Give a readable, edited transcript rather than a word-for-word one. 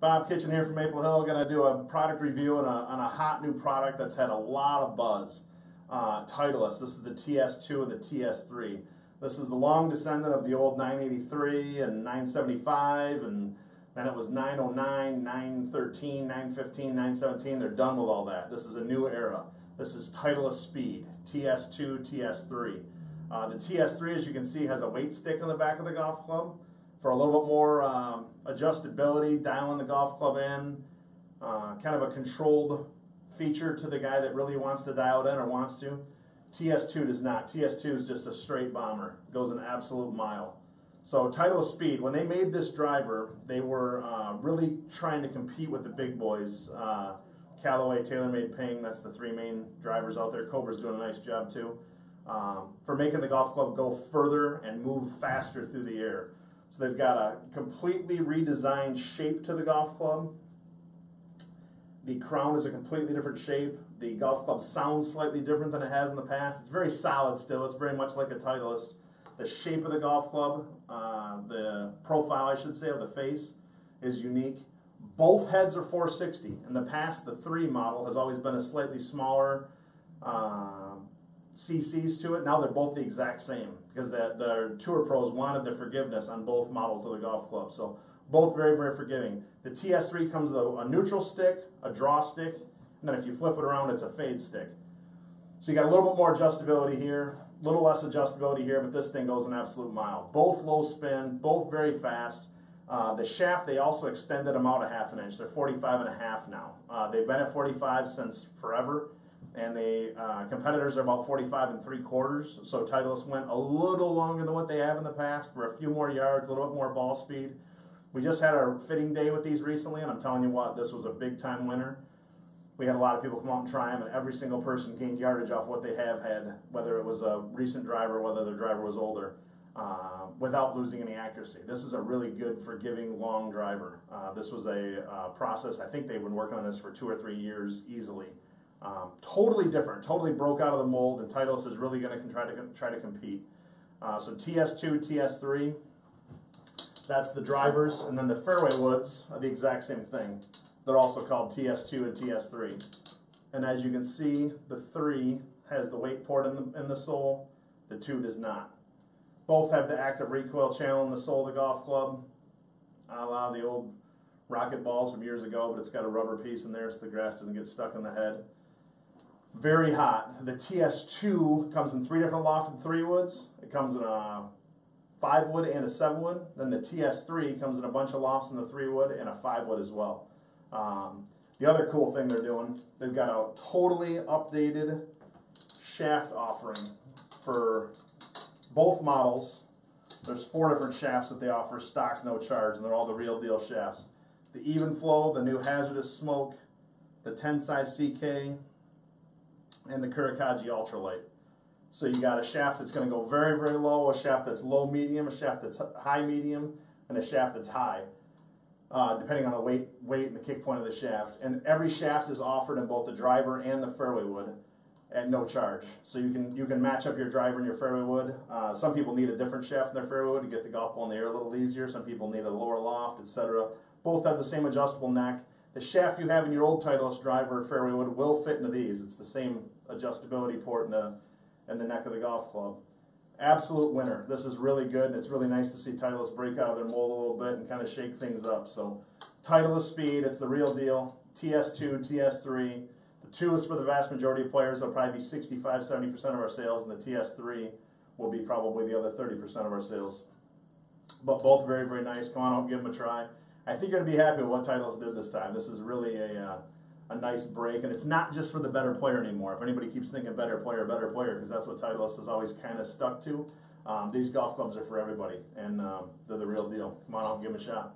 Bob Kitchen here from Maple Hill. Going to do a product review on a hot new product that's had a lot of buzz. Titleist. This is the TS2 and the TS3. This is the long descendant of the old 983 and 975, and then it was 909, 913, 915, 917. They're done with all that. This is a new era. This is Titleist Speed, TS2, TS3. The TS3, as you can see, has a weight stick on the back of the golf club for a little bit more adjustability, dialing the golf club in, kind of a controlled feature to the guy that really wants to dial it in or wants to. TS2 does not. TS2 is just a straight bomber. It goes an absolute mile. So Titleist Speed, when they made this driver, they were really trying to compete with the big boys. Callaway, TaylorMade, Ping, that's the three main drivers out there. Cobra's doing a nice job too, for making the golf club go further and move faster through the air. So they've got a completely redesigned shape to the golf club. The crown is a completely different shape. The golf club sounds slightly different than it has in the past. It's very solid still. It's very much like a Titleist. The shape of the golf club, the profile, I should say, of the face is unique. Both heads are 460. In the past, the 3 model has always been a slightly smaller CCs to it. Now they're both the exact same because the Tour Pros wanted the forgiveness on both models of the golf club. So both very, very forgiving. The TS3 comes with a neutral stick, a draw stick, and then if you flip it around, it's a fade stick. So you got a little bit more adjustability here, a little less adjustability here, but this thing goes an absolute mile. Both low spin, both very fast. The shaft, they also extended them out a ½ inch. They're 45.5 now. They've been at 45 since forever, and the competitors are about 45.75. So Titleist went a little longer than what they have in the past for a few more yards, a little bit more ball speed. We just had our fitting day with these recently, and I'm telling you what, this was a big time winner. We had a lot of people come out and try them, and every single person gained yardage off what they have had, whether it was a recent driver, whether their driver was older, without losing any accuracy. This is a really good, forgiving, long driver. This was a process, I think they've been working on this for 2 or 3 years easily. Totally different, totally broke out of the mold, and Titleist is really going to try to compete. So TS2, TS3, that's the drivers, and then the Fairway Woods are the exact same thing. They're also called TS2 and TS3. And as you can see, the 3 has the weight port in the sole, the 2 does not. Both have the active recoil channel in the sole of the golf club, a la the old rocket balls from years ago, but it's got a rubber piece in there so the grass doesn't get stuck in the head. Very hot. The TS2 comes in 3 different lofted 3 woods. It comes in a 5 wood and a 7 wood. Then the TS3 comes in a bunch of lofts in the 3 wood and a 5 wood as well. The other cool thing they're doing, they've got a totally updated shaft offering for both models. There's 4 different shafts that they offer stock, no charge, and they're all the real deal shafts. The Even Flow, the new Hazardous Smoke, the 10 size CK, and the Kurikaji Ultralight. So you got a shaft that's going to go very, very low, a shaft that's low medium, a shaft that's high medium, and a shaft that's high, depending on the weight and the kick point of the shaft. And every shaft is offered in both the driver and the fairway wood at no charge. So you can match up your driver and your fairway wood. Some people need a different shaft in their fairway wood to get the golf ball in the air a little easier. Some people need a lower loft, etc. Both have the same adjustable neck. The shaft you have in your old Titleist driver fairway wood will fit into these. It's the same adjustability port in the neck of the golf club. Absolute winner. This is really good, and it's really nice to see Titleist break out of their mold a little bit and kind of shake things up. So Titleist Speed, it's the real deal. TS2, TS3. The 2 is for the vast majority of players. They'll probably be 65–70% of our sales, and the TS3 will be probably the other 30% of our sales. But both very, very nice. Come on out and give them a try. I think you're going to be happy with what Titleist did this time. This is really a nice break, and it's not just for the better player anymore. If anybody keeps thinking better player, because that's what Titleist has always kind of stuck to, these golf clubs are for everybody, and they're the real deal. Come on out and give them a shot.